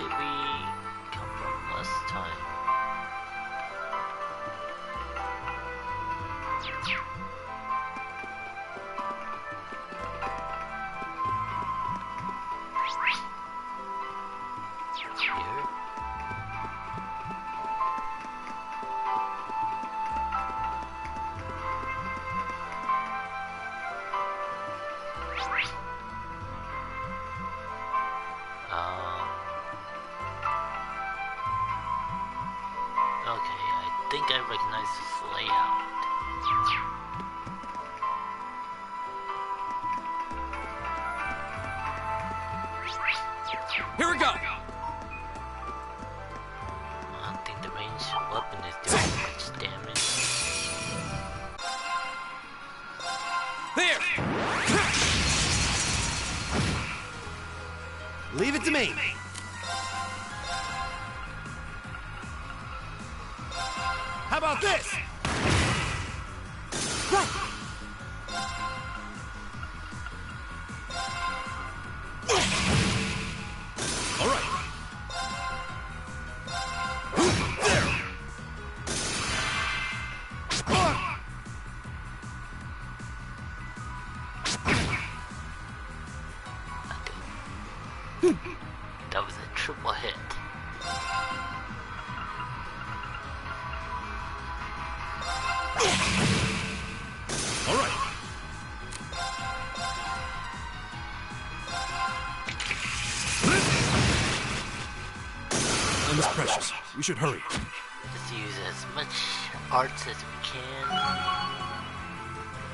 did we come from last time? Here? Okay, I think I recognize this layout. Here we go! I don't think the ranged weapon is doing much damage. There! Leave it to me. How about this? Right! All right. That was a triple hit. All right. Time is precious. We should hurry. Let's use as much arts as we can.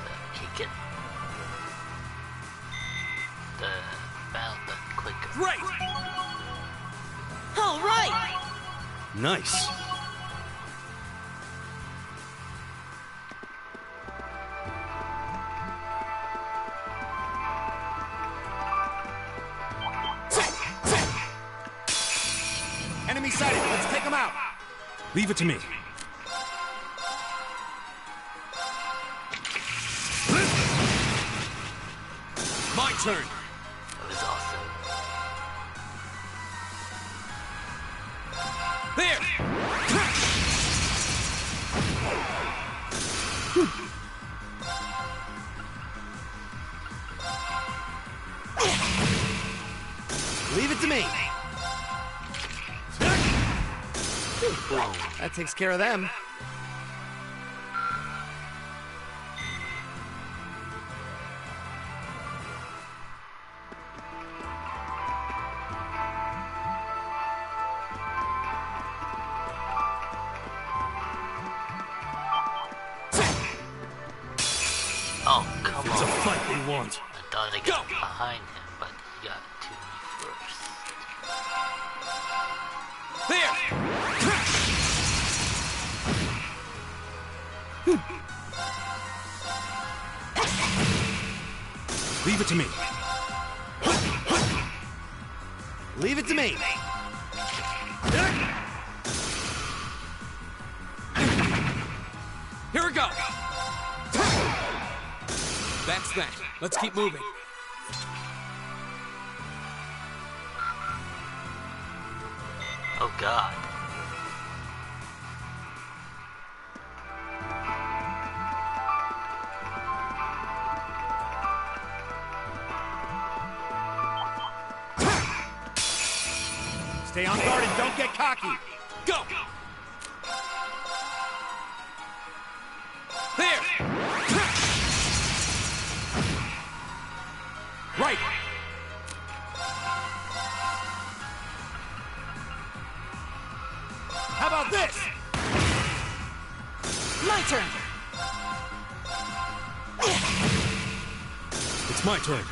So we can get the battle done quicker. Great! All right! Nice. Enemy sighted. Let's take them out. Leave it to me. My turn. That was awesome. There! Leave it to me. Boom. That takes care of them. Oh, come It's a on. fight they want. I thought I got behind him, but he got to me first. There! Leave it to me. Leave it to me. Here we go! That's that. Let's keep moving. Oh god. Stay on guard and don't get cocky. Go! There! Right! How about this? My turn. It's my turn.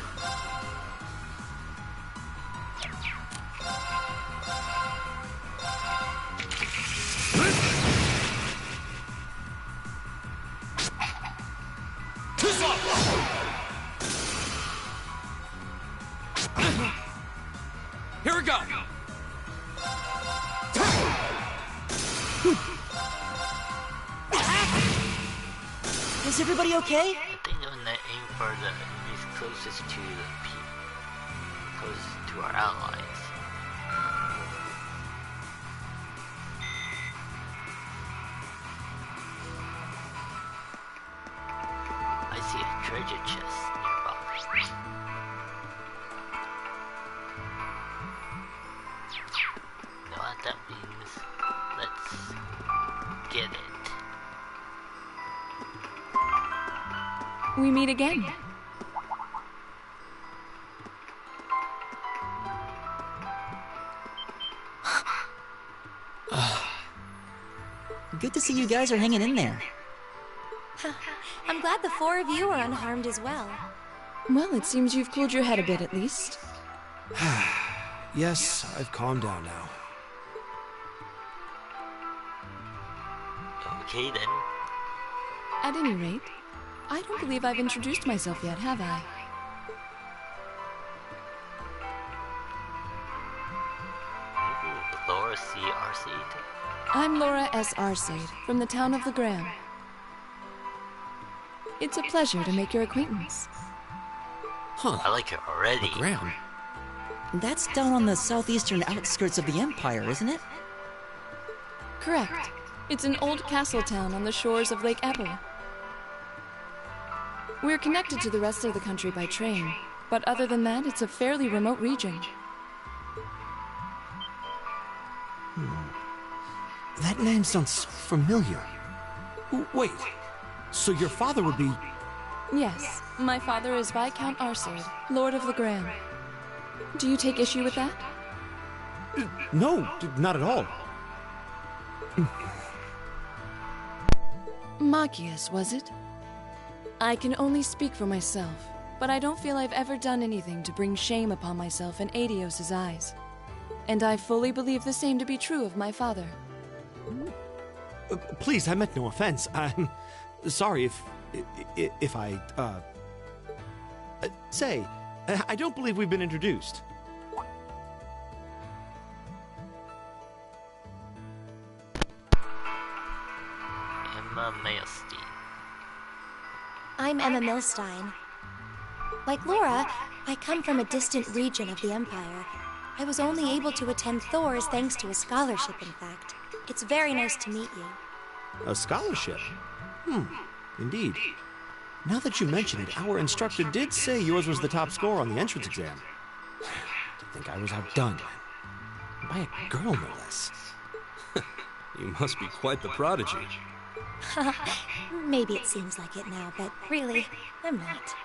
Here we go! Is everybody okay? I think I'm gonna aim for the enemies closest to the closest to our allies. treasure chest nearby. You know what that means? Let's get it. We meet again. Good to see you guys are hanging in there. I'm glad the four of you are unharmed as well. Well, it seems you've cooled your head a bit at least. Yes, I've calmed down now. Okay then. At any rate, I don't believe I've introduced myself yet, have I? Ooh, Laura C. Arseed. I'm Laura S. Arseid, from the town of Legram. It's a pleasure to make your acquaintance. Huh. I like her already. Graham. That's down on the southeastern outskirts of the Empire, isn't it? Correct. It's an old castle town on the shores of Lake Ebba. We're connected to the rest of the country by train, but other than that, it's a fairly remote region. That name sounds familiar. Wait, so your father would be... Yes, my father is Viscount Arseid, Lord of Legram. Do you take issue with that? No, not at all. Machias, was it? I can only speak for myself, but I don't feel I've ever done anything to bring shame upon myself in Adios's eyes. And I fully believe the same to be true of my father. Please, I meant no offense. I'm sorry if I, say, I don't believe we've been introduced. Emma Milstein. I'm Emma Milstein. Like Laura, I come from a distant region of the Empire. I was only able to attend Thor's thanks to a scholarship, in fact. It's very nice to meet you. A scholarship? Indeed. Now that you mention it, our instructor did say yours was the top score on the entrance exam. To think I was outdone. By a girl, no less. You must be quite the prodigy. Maybe it seems like it now, but really, I'm not.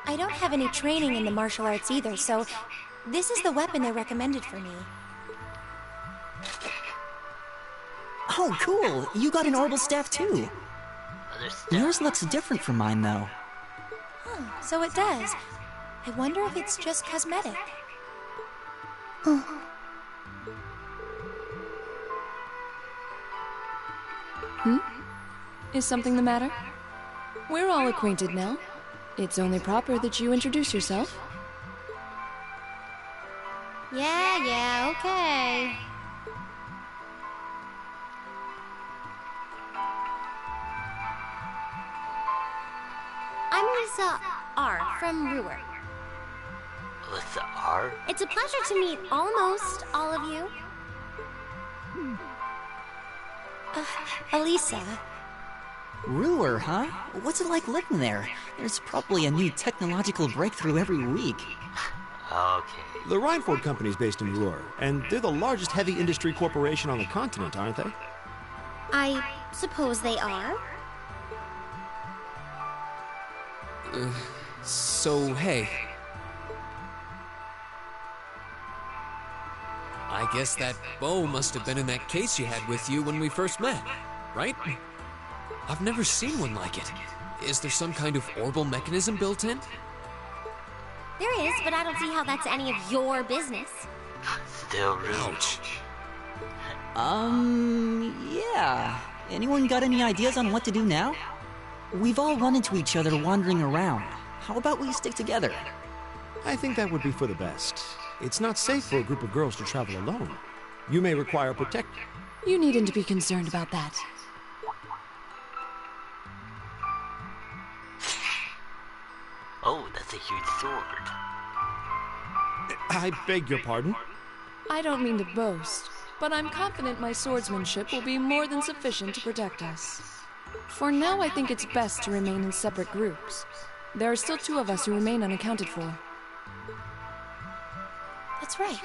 I don't have any training in the martial arts either, so this is the weapon they recommended for me. Oh, cool. You got an orbital staff too. Other stuff. Yours looks different from mine, though. Huh, so it does. I wonder if it's just cosmetic. Is something the matter? We're all acquainted now. It's only proper that you introduce yourself. Yeah, okay. I'm Lisa R. from Ruhr. Alyssa R. It's a pleasure to meet almost all of you. Elisa. Ruhr, huh? What's it like living there? There's probably a new technological breakthrough every week. Okay. The Rhineford Company's based in Ruhr, and they're the largest heavy industry corporation on the continent, aren't they? I suppose they are. So, hey. I guess that bow must have been in that case you had with you when we first met, right? I've never seen one like it. Is there some kind of orbital mechanism built in? There is, but I don't see how that's any of your business. Still rude. Ouch. Yeah. Anyone got any ideas on what to do now? We've all run into each other wandering around. How about we stick together? I think that would be for the best. It's not safe for a group of girls to travel alone. You may require protection. You needn't to be concerned about that. Oh, that's a huge sword. I beg your pardon? I don't mean to boast, but I'm confident my swordsmanship will be more than sufficient to protect us. For now, I think it's best to remain in separate groups. There are still 2 of us who remain unaccounted for. That's right.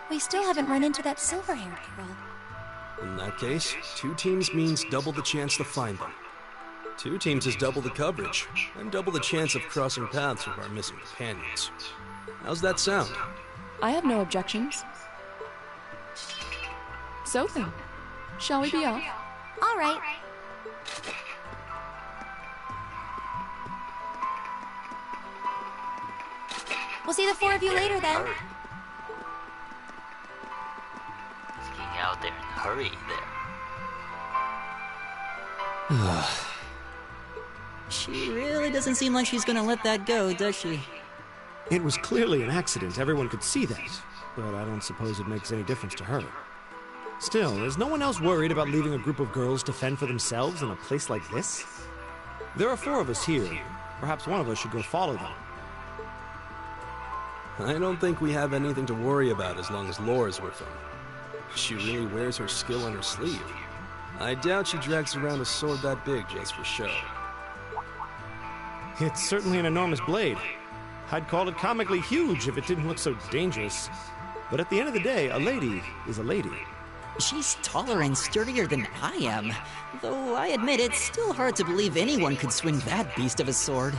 We still haven't run into that silver-haired girl. In that case, 2 teams means double the chance to find them. 2 teams is double the coverage, and double the chance of crossing paths with our missing companions. How's that sound? I have no objections. So then, shall we be off? All right. We'll see the 4 of you later then. Hurry. Let's get out there and hurry there. She really doesn't seem like she's gonna let that go, does she? It was clearly an accident, everyone could see that. But I don't suppose it makes any difference to her. Still, is no one else worried about leaving a group of girls to fend for themselves in a place like this? There are 4 of us here. Perhaps one of us should go follow them. I don't think we have anything to worry about as long as Laura's with them. She really wears her skill on her sleeve. I doubt she drags around a sword that big just for show. It's certainly an enormous blade. I'd call it comically huge if it didn't look so dangerous. But at the end of the day, a lady is a lady. She's taller and sturdier than I am, though I admit it's still hard to believe anyone could swing that beast of a sword.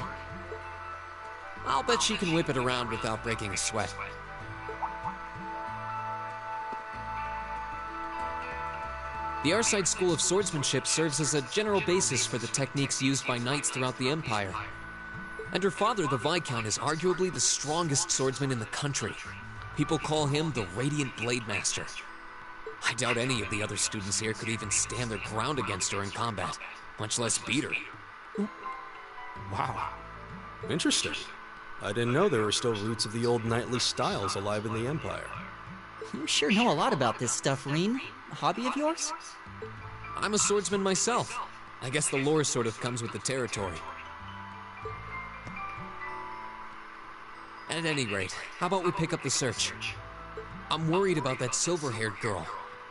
I'll bet she can whip it around without breaking a sweat. The Arside School of Swordsmanship serves as a general basis for the techniques used by knights throughout the Empire. And her father, the Viscount, is arguably the strongest swordsman in the country. People call him the Radiant Blade Master. I doubt any of the other students here could even stand their ground against her in combat, much less beat her. Wow. Interesting. I didn't know there were still roots of the old knightly styles alive in the Empire. You sure know a lot about this stuff, Reen. A hobby of yours? I'm a swordsman myself. I guess the lore sort of comes with the territory. At any rate, how about we pick up the search? I'm worried about that silver-haired girl,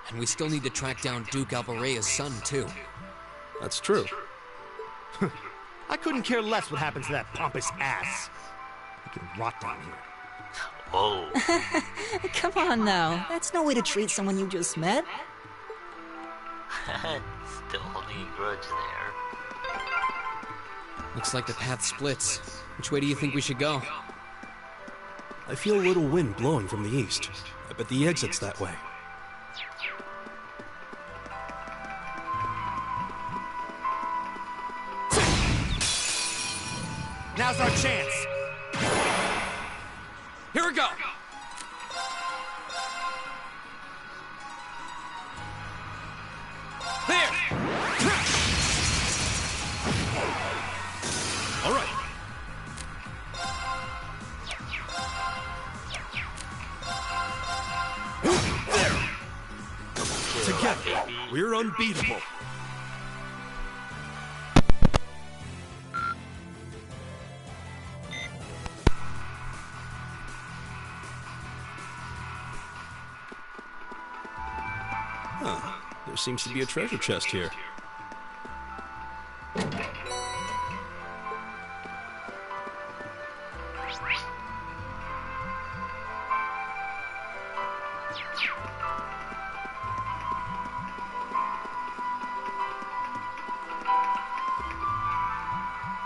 and we still need to track down Duke Alvarea's son, too. That's true. I couldn't care less what happens to that pompous ass. He can rot down here. Whoa. Come on now, that's no way to treat someone you just met. Still holding a grudge there. Looks like the path splits. Which way do you think we should go? I feel a little wind blowing from the east. I bet the exit's that way. Now's our chance. Here we go! There! All right. Together, we're unbeatable. Huh. There seems to be a treasure chest here.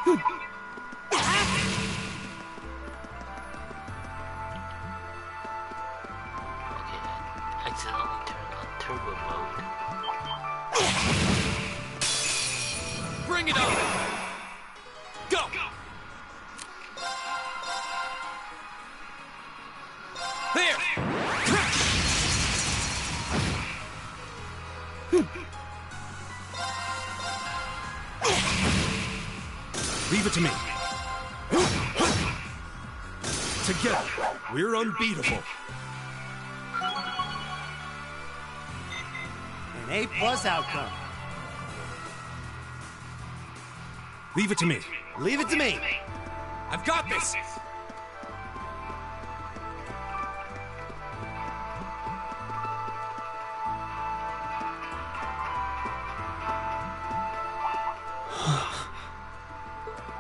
Okay, I accidentally turned on turbo mode. Bring it on! Go! There! Leave it to me. Together, we're unbeatable. An A+ outcome. Leave it to me. Leave it to me. I've got this!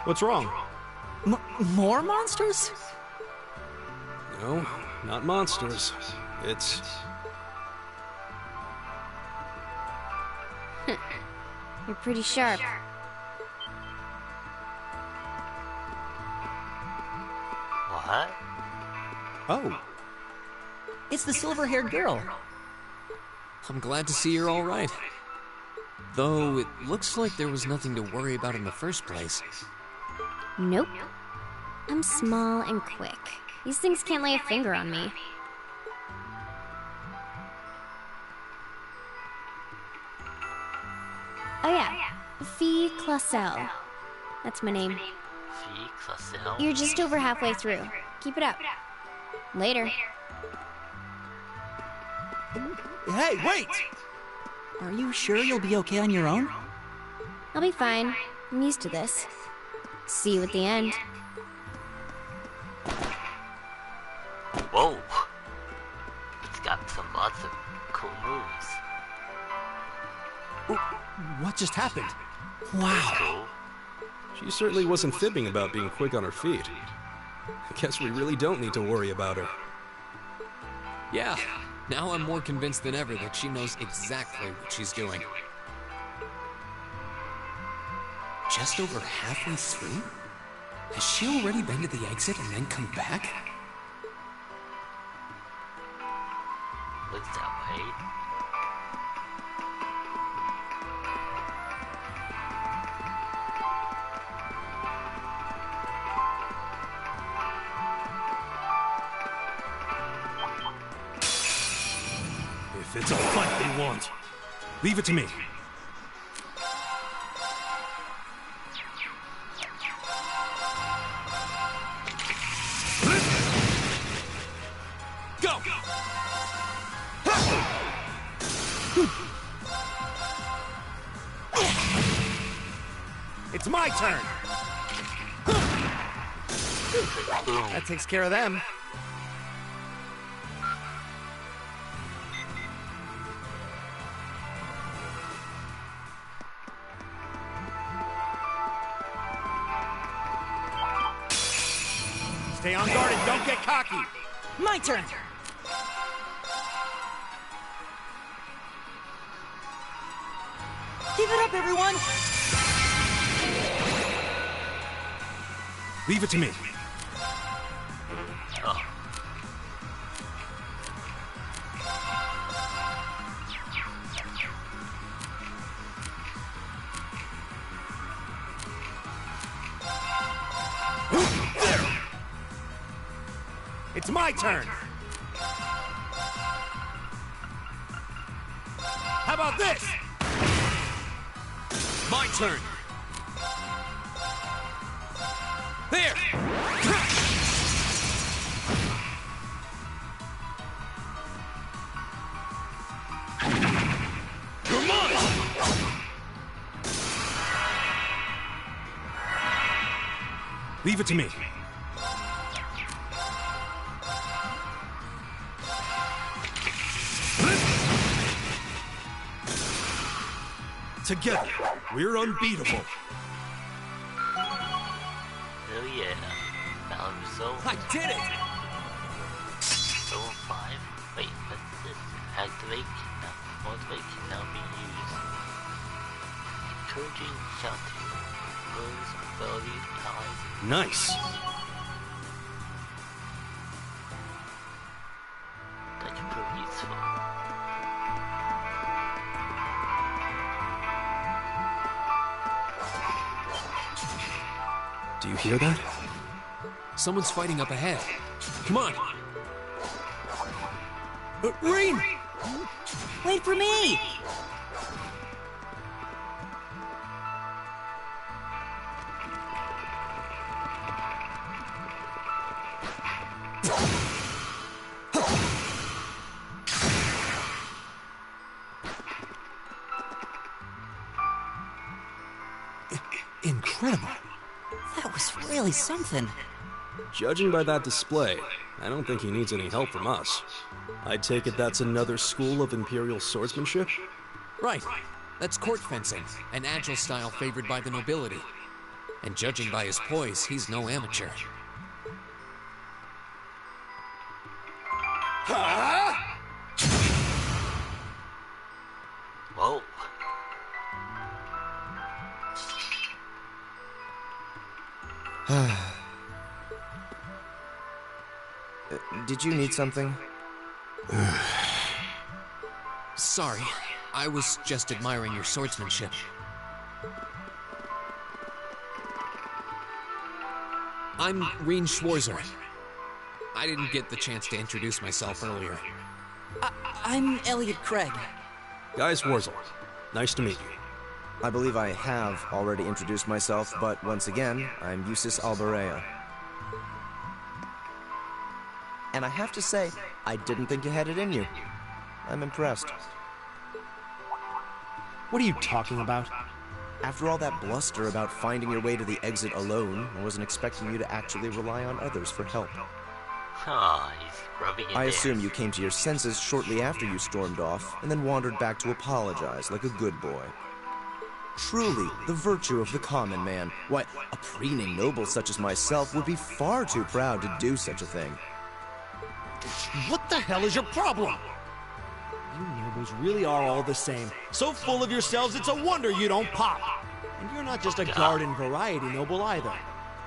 What's wrong? More monsters? No, not monsters. It's... You're pretty sharp. What? Oh, It's the silver-haired girl. I'm glad to see you're all right. Though it looks like there was nothing to worry about in the first place. Nope. I'm small and quick. These things can't lay a finger on me. Oh yeah, Fee Clausel. That's my name. Fee Clausel? You're just over halfway through. Keep it up. Later. hey, wait! Are you sure you'll be okay on your own? I'll be fine. I'm used to this. See you at the end. Whoa! It's got some lots of cool moves. What just happened? Wow. Cool. She certainly wasn't fibbing about being quick on her feet. I guess we really don't need to worry about her. Yeah, now I'm more convinced than ever that she knows exactly what she's doing. Just over halfway through? Has she already been to the exit and then come back? Looks that way. If it's a fight they want, leave it to me. Go! It's my turn! Boom. That takes care of them. Stay on guard and don't get cocky. My turn! Give it up, everyone! Leave it to me. Oh. It's my turn. How about this? My turn! There! You're mine! Leave it to me. Together, we're unbeatable. Hell yeah. Now result. I did it! Zone 5. Wait, what's this? Activate can now. Motivate can now be used. Encouraging shouting. Moves, ability, allies. Nice. That can prove useful. Do you hear that? Someone's fighting up ahead. Come on! Rain! Wait for me! Incredible. That was really something. Judging by that display, I don't think he needs any help from us. I take it that's another school of Imperial swordsmanship? Right. That's court fencing, an agile style favored by the nobility. And judging by his poise, he's no amateur. Whoa. Did you need something? Sorry, I was just admiring your swordsmanship. I'm Reen Schwarzer. I didn't get the chance to introduce myself earlier. I'm Elliot Craig. Guys, Warzel. Nice to meet you. I believe I have already introduced myself, but once again, I'm Eustace Alberea. And I have to say, I didn't think you had it in you. I'm impressed. What are you talking about? After all that bluster about finding your way to the exit alone, I wasn't expecting you to actually rely on others for help. Oh, he's rubbing it I in. assume you came to your senses shortly after you stormed off, and then wandered back to apologize like a good boy. Truly, the virtue of the common man. Why, a preening noble such as myself would be far too proud to do such a thing. What the hell is your problem? You nobles really are all the same. So full of yourselves, it's a wonder you don't pop. And you're not just a garden variety noble either.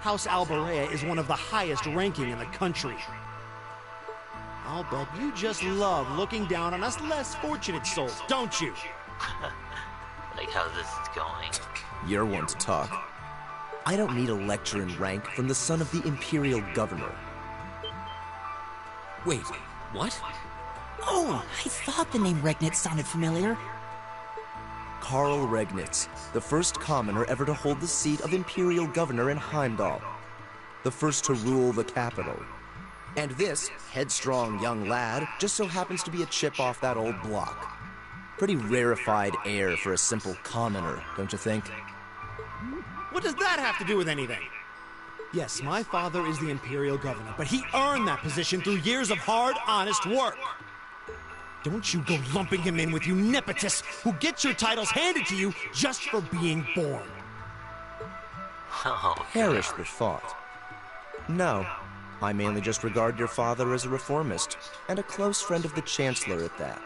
House Alberea is one of the highest ranking in the country. I'll bet you just love looking down on us less fortunate souls, don't you? Like how this is going. You're one to talk. I don't need a lecture in rank from the son of the Imperial Governor. Wait, what? Oh, I thought the name Regnitz sounded familiar. Karl Regnitz, the first commoner ever to hold the seat of Imperial Governor in Heimdall. The first to rule the capital. And this headstrong young lad just so happens to be a chip off that old block. Pretty rarefied air for a simple commoner, don't you think? What does that have to do with anything? Yes, my father is the Imperial Governor, but he earned that position through years of hard, honest work. Don't you go lumping him in with you nepotists who get your titles handed to you just for being born. Oh, Perish the thought. No, I mainly just regard your father as a reformist, and a close friend of the Chancellor at that.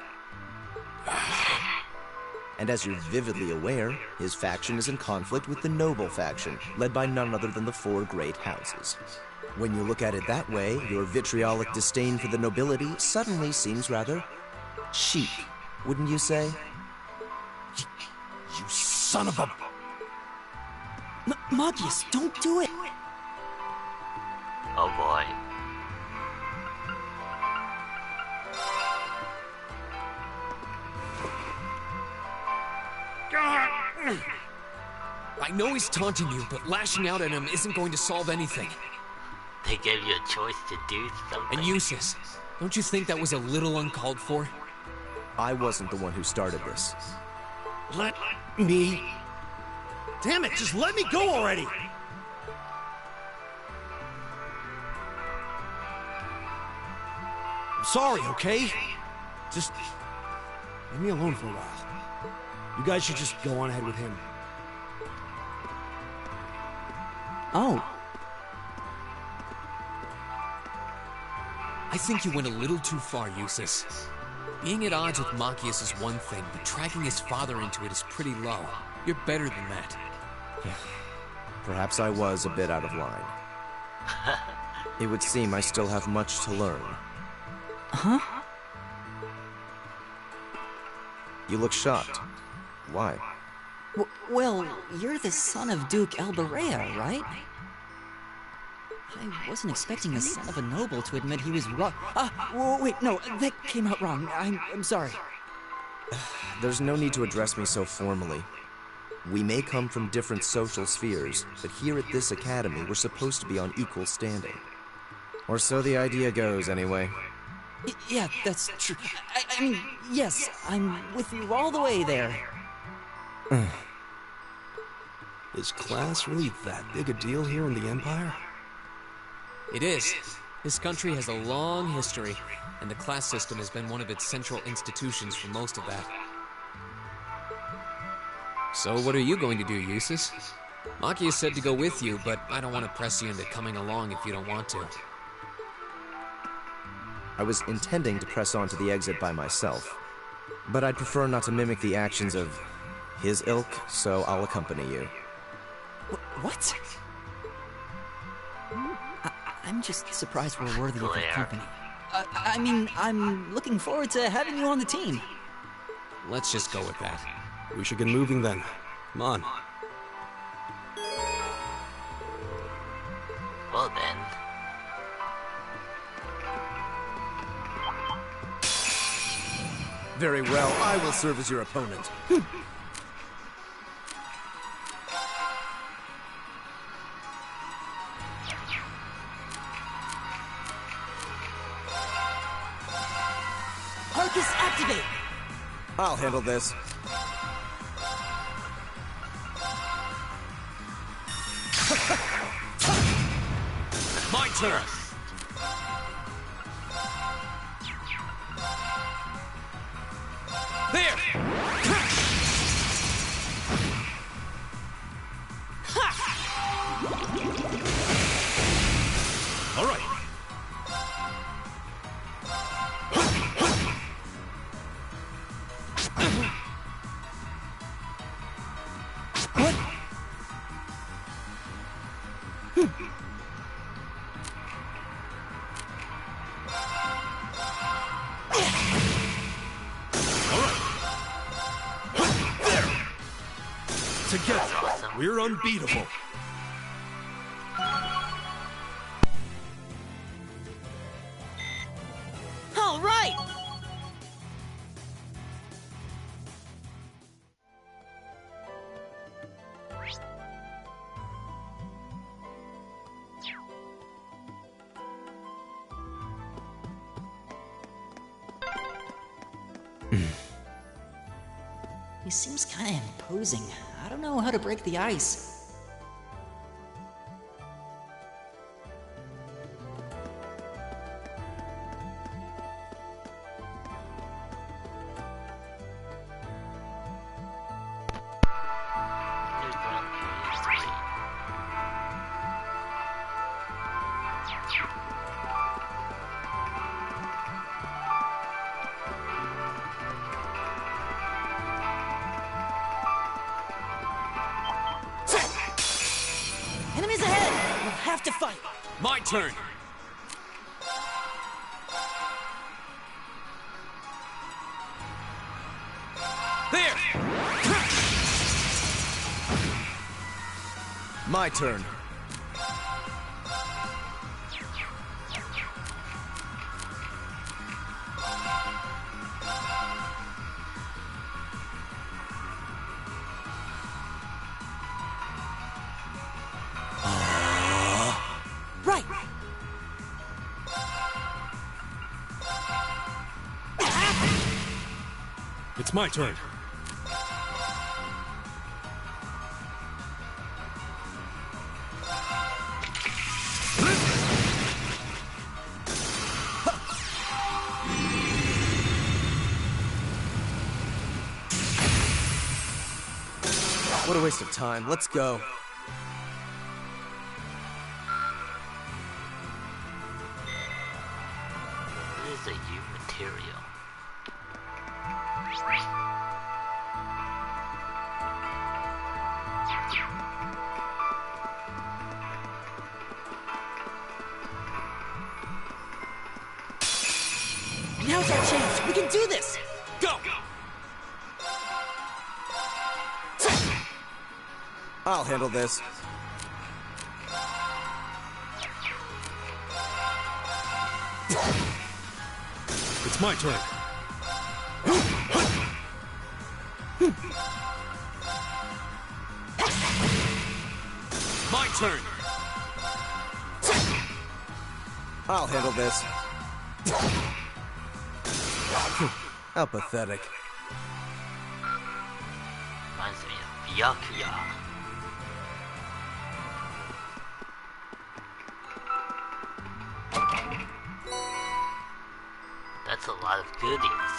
And as you're vividly aware, his faction is in conflict with the noble faction, led by none other than the four great houses. When you look at it that way, your vitriolic disdain for the nobility suddenly seems rather cheap, wouldn't you say? You son of a... Magius, don't do it! oh boy. I know he's taunting you, but lashing out at him isn't going to solve anything. They gave you a choice to do something. And Eustace, don't you think that was a little uncalled for? I wasn't the one who started this. Let me... Damn it, just let me go already! I'm sorry, okay? Just... leave me alone for a while. You guys should just go on ahead with him. Oh, I think you went a little too far, Eustace. Being at odds with Machias is one thing, but dragging his father into it is pretty low. You're better than that. Perhaps I was a bit out of line. It would seem I still have much to learn. huh? You look shocked. Why? Well, you're the son of Duke Alberea, right? I wasn't expecting the son of a noble to admit he was wrong. Wait, no, that came out wrong. I'm sorry. There's no need to address me so formally. We may come from different social spheres, but here at this academy, we're supposed to be on equal standing. Or so the idea goes, anyway. Yeah, that's true. I mean, yes, I'm with you all the way there. Is class really that big a deal here in the Empire? It is. This country has a long history, and the class system has been one of its central institutions for most of that. So what are you going to do, Eustace? Maki said to go with you, but I don't want to press you into coming along if you don't want to. I was intending to press on to the exit by myself, but I'd prefer not to mimic the actions of his ilk, so I'll accompany you. What? I'm just surprised we're worthy of your company. I mean, I'm looking forward to having you on the team. Let's just go with that. We should get moving then. Come on. Well then. Very well, I will serve as your opponent. Arcus, activate! I'll handle this. My turn! There! All right. Together, we're unbeatable. All right! He seems kind of imposing. I don't know how to break the ice. Enemies ahead! We'll have to fight! My turn! There! My turn. Right! It's my turn. What a waste of time. Let's go. What is a U material? Now's our chance! We can do this! Go! I'll handle this. It's my turn. My turn! I'll handle this. How pathetic. Reminds me of Byakuya. That's a lot of goodies.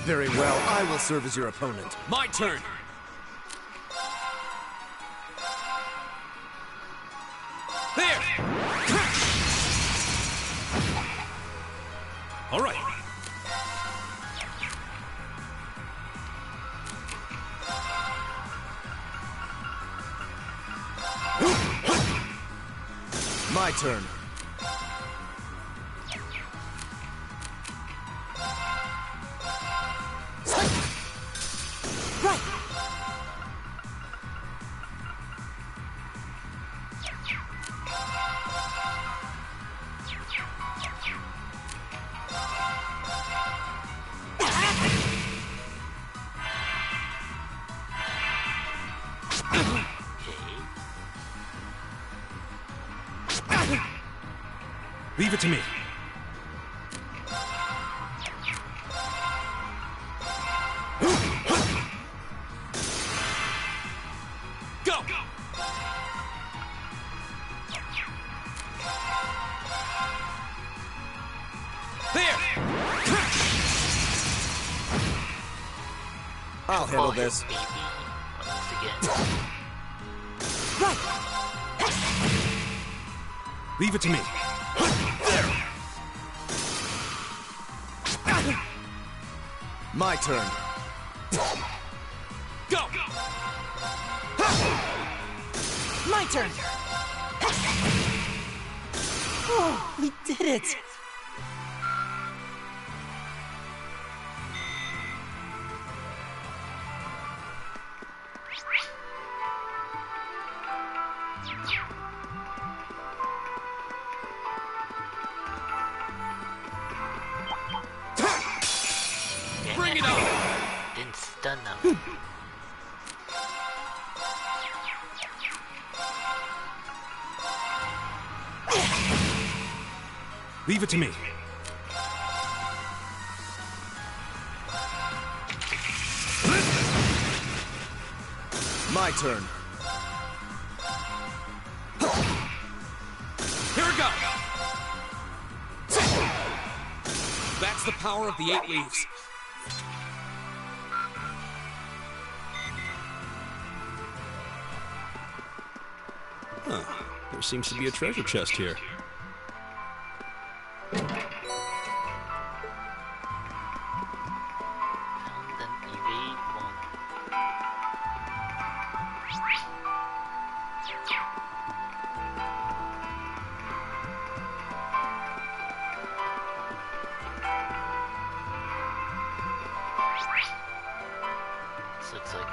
Very well, I will serve as your opponent. My turn! There! All right. My turn. Leave it to me. Go! There! I'll handle this. Baby. Once again. Leave it to me. My turn. Go! My turn! Oh, we did it! Bring it on! Didn't stun them. Leave it to me. My turn. Here we go! That's the power of the 8 leaves. Huh. There seems to be a treasure chest here. Found them evade one. This looks like a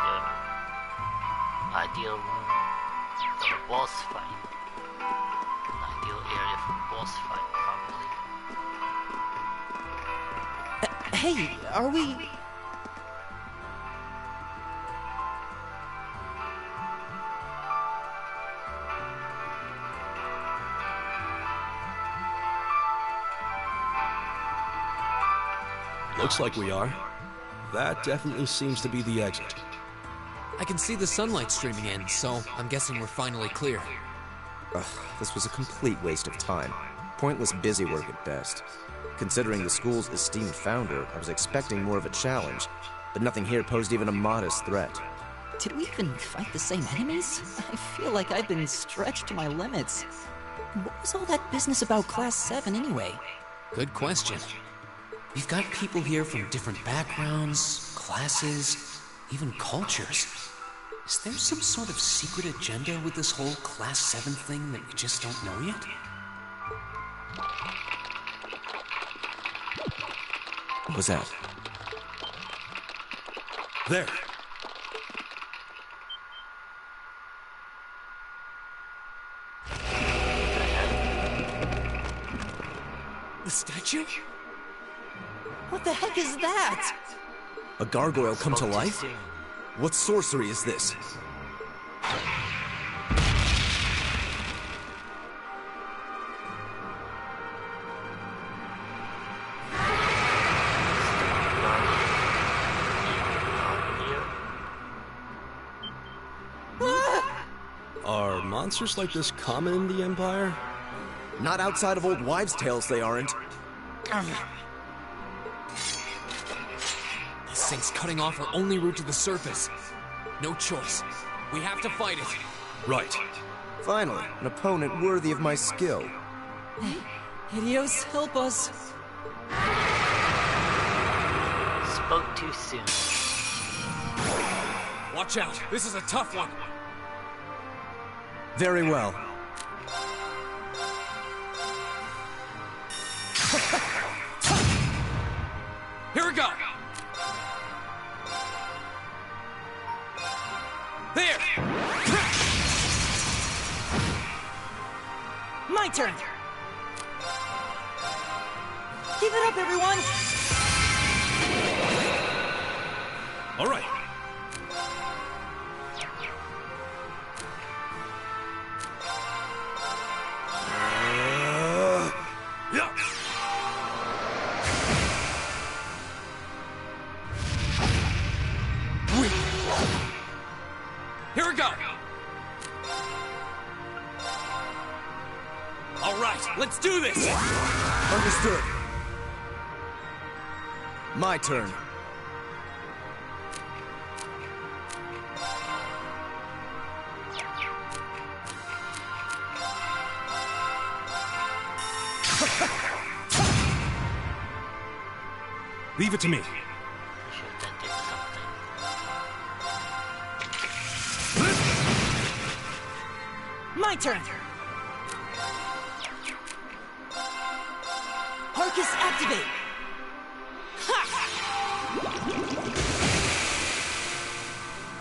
ideal room for a boss fight. An ideal area for a boss fight, probably. Hey, are we... Looks like we are. That definitely seems to be the exit. I can see the sunlight streaming in, so I'm guessing we're finally clear. Ugh, this was a complete waste of time. Pointless busy work at best. Considering the school's esteemed founder, I was expecting more of a challenge, but nothing here posed even a modest threat. Did we even fight the same enemies? I feel like I've been stretched to my limits. What was all that business about Class 7 anyway? Good question. We've got people here from different backgrounds, classes, even cultures. Is there some sort of secret agenda with this whole Class 7 thing that we just don't know yet? What was that? There. The statue? What the heck is that? A gargoyle come to life? What sorcery is this? Are monsters like this common in the Empire? Not outside of old wives' tales, they aren't. thing's cutting off our only route to the surface. No choice. We have to fight it. Right. Finally, an opponent worthy of my skill. Helios, help us. Spoke too soon. Watch out. This is a tough one. Very well. Here we go. There. My turn. Keep it up, everyone. All right. Yeah. Here we go. All right, let's do this. Understood. My turn. Leave it to me. Sure that did something. My turn. Arcus, activate.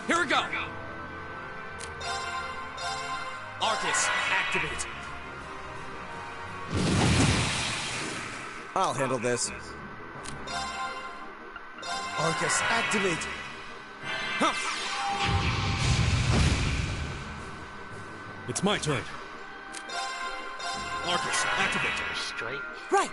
Here we go. Arcus, activate. I'll handle this. Arcus, activate. It's my turn. Arcus, activate. Straight. Right.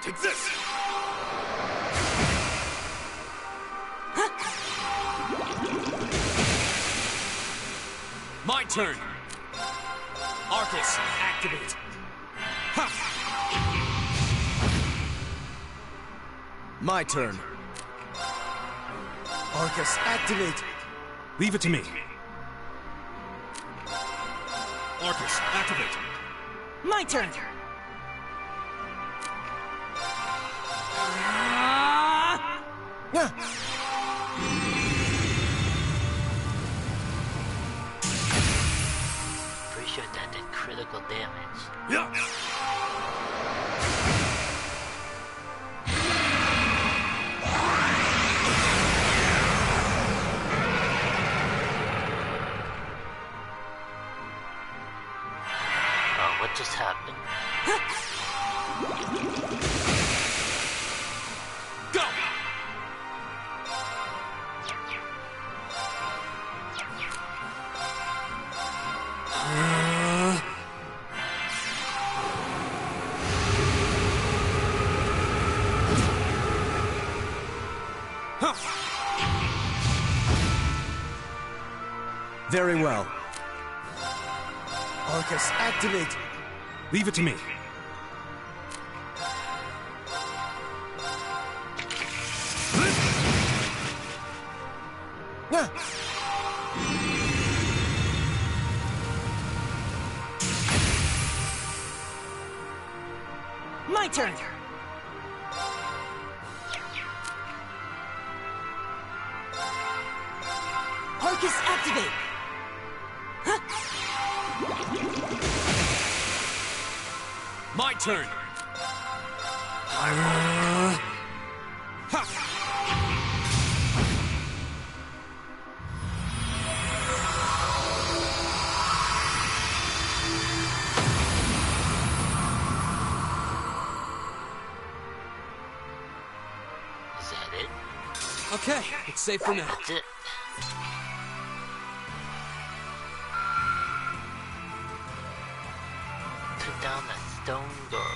Take this. My turn. Arcus, activate. My turn. Arcus, activate. Leave it to me. Arcus, activate. My turn. Pretty sure that did critical damage. Yeah. What just happened? Go! Very well. Arcus, activate. Leave it to me. My turn. Arcus, activate. My turn. Is that it? Okay, it's safe for now. That's it. Took down the stone gargoyle.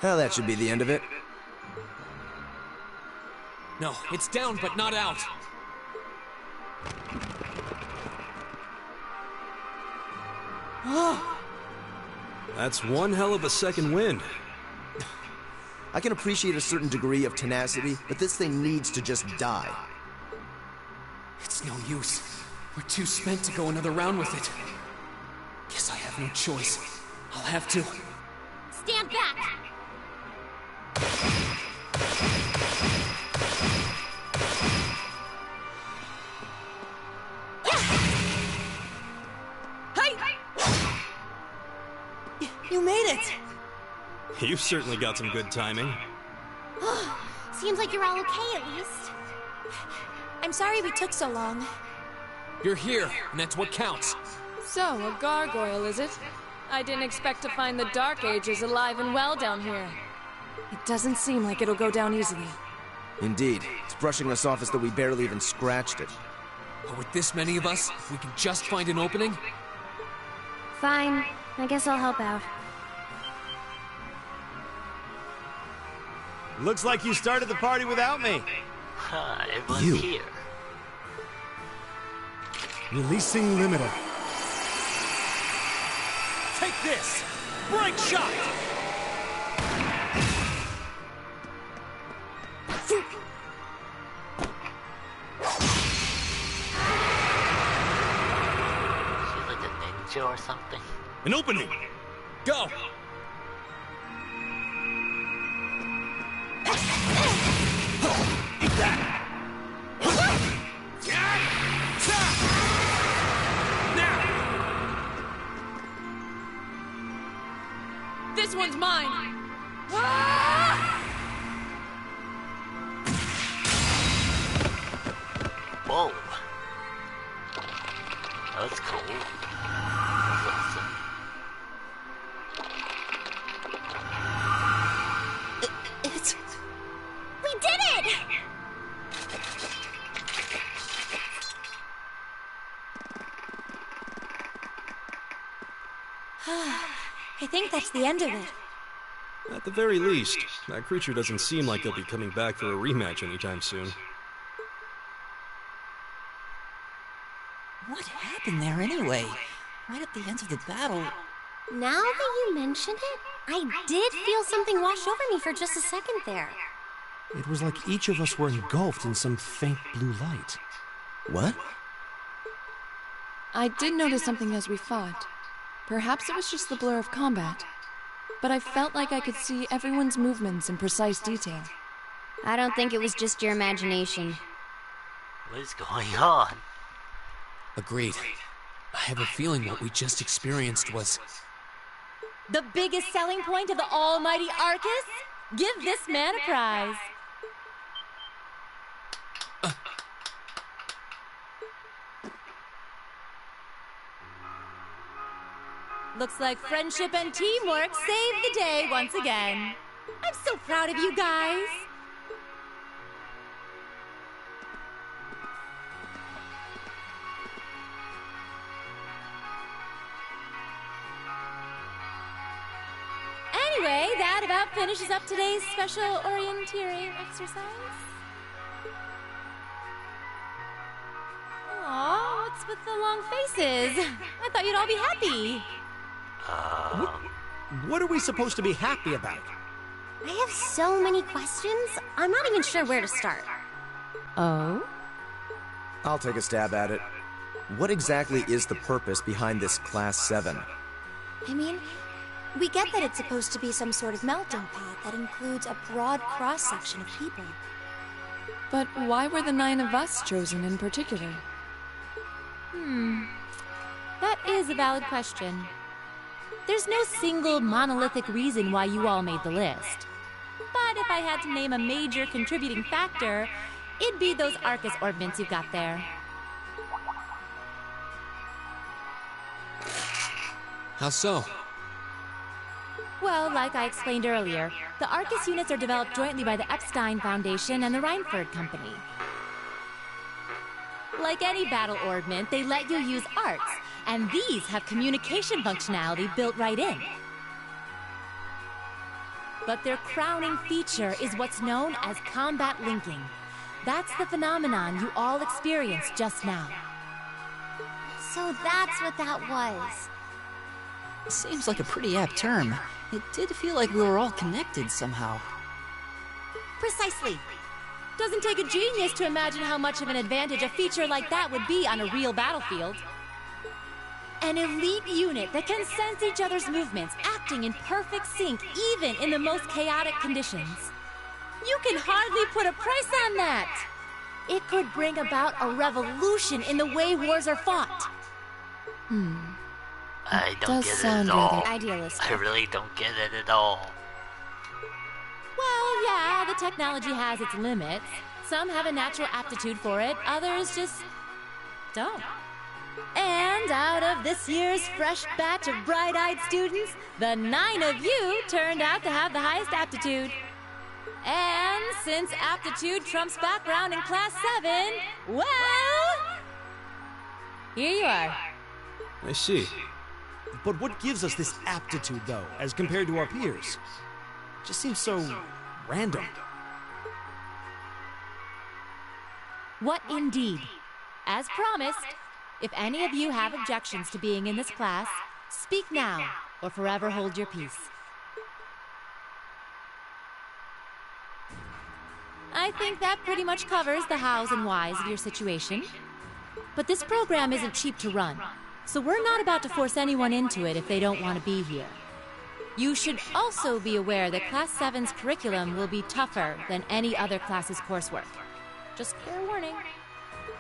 Well, that should be the end of it. No, it's down but not out. That's one hell of a second wind. I can appreciate a certain degree of tenacity, but this thing needs to just die. It's no use. We're too spent to go another round with it. Guess I have no choice. I'll have to. Stand back! You made it! You've certainly got some good timing. Seems like you're all okay at least. I'm sorry we took so long. You're here, and that's what counts. So, a gargoyle, is it? I didn't expect to find the Dark Ages alive and well down here. It doesn't seem like it'll go down easily. Indeed. It's brushing us off as though we barely even scratched it. But with this many of us, if we can just find an opening... Fine. I guess I'll help out. Looks like you started the party without me. Everyone's You. here. Releasing limiter. Take this! Break shot! She's like a ninja or something. An opening! Go! This one's mine! Whoa. That's cool. That's awesome. It's... We did it! I think that's the end of it. At the very least, that creature doesn't seem like he'll be coming back for a rematch anytime soon. What happened there anyway? Right at the end of the battle. Now that you mention it, I did feel something wash over me for just a second there. It was like each of us were engulfed in some faint blue light. What? I did notice something as we fought. Perhaps it was just the blur of combat. But I felt like I could see everyone's movements in precise detail. I don't think it was just your imagination. What is going on? Agreed. I have a feeling what we just experienced was... The biggest selling point of the almighty Arcus? Give this man a prize. Looks like friendship and teamwork saved the day once again. I'm so proud of you guys. Anyway, that about finishes up today's special orienteering exercise. Aw, what's with the long faces? I thought you'd all be happy. What are we supposed to be happy about? I have so many questions, I'm not even sure where to start. Oh? I'll take a stab at it. What exactly is the purpose behind this Class 7? I mean, we get that it's supposed to be some sort of melting pot that includes a broad cross-section of people. But why were the 9 of us chosen in particular? That is a valid question. There's no single monolithic reason why you all made the list. But if I had to name a major contributing factor, it'd be those Arcus orbments you've got there. How so? Well, like I explained earlier, the Arcus units are developed jointly by the Epstein Foundation and the Reinford Company. Like any battle orbment, they let you use arts, and these have communication functionality built right in. But their crowning feature is what's known as combat linking. That's the phenomenon you all experienced just now. So that's what that was. Seems like a pretty apt term. It did feel like we were all connected somehow. Precisely. Doesn't take a genius to imagine how much of an advantage a feature like that would be on a real battlefield. An elite unit that can sense each other's movements, acting in perfect sync even in the most chaotic conditions. You can hardly put a price on that. It could bring about a revolution in the way wars are fought. I don't Does get it sound at all. rather Idealistic. I really don't get it at all. Well, yeah, the technology has its limits. Some have a natural aptitude for it, others just don't. And out of this year's fresh batch of bright-eyed students, the 9 of you turned out to have the highest aptitude. And since aptitude trumps background in Class 7, well, here you are. I see. But what gives us this aptitude, though, as compared to our peers? It just seems so random. What indeed? As promised, if any of you have objections to being in this class, speak now or forever hold your peace. I think that pretty much covers the hows and whys of your situation. But this program isn't cheap to run, so we're not about to force anyone into it if they don't want to be here. You should also be aware that Class 7's curriculum will be tougher than any other class's coursework. Just fair warning.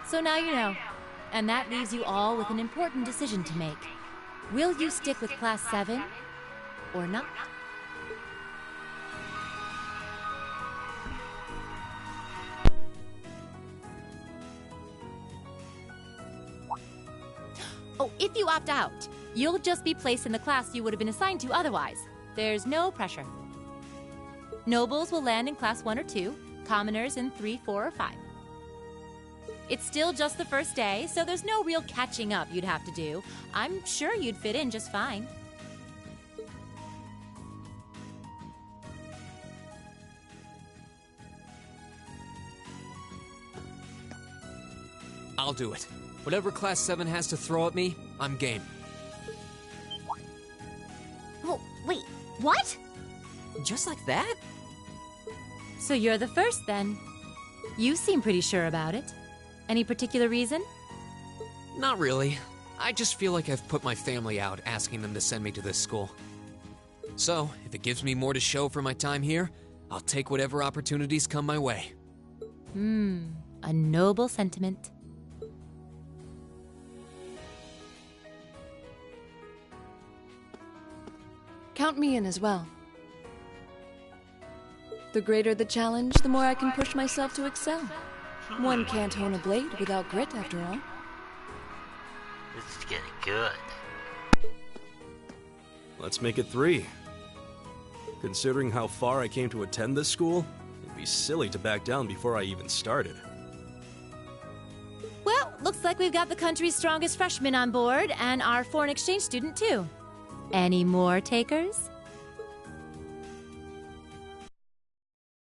So now you know, and that leaves you all with an important decision to make. Will you stick with Class 7 or not? Oh, if you opt out, you'll just be placed in the class you would have been assigned to otherwise. There's no pressure. Nobles will land in Class 1 or 2, commoners in 3, 4, or 5. It's still just the first day, so there's no real catching up you'd have to do. I'm sure you'd fit in just fine. I'll do it. Whatever Class 7 has to throw at me, I'm game. Oh, wait, what? Just like that? So you're the first, then. You seem pretty sure about it. Any particular reason? Not really. I just feel like I've put my family out asking them to send me to this school. So, if it gives me more to show for my time here, I'll take whatever opportunities come my way. A noble sentiment. Count me in as well. The greater the challenge, the more I can push myself to excel. One can't hone a blade without grit, after all. This is getting good. Let's make it 3. Considering how far I came to attend this school, it'd be silly to back down before I even started. Well, looks like we've got the country's strongest freshman on board, and our foreign exchange student, too. Any more takers?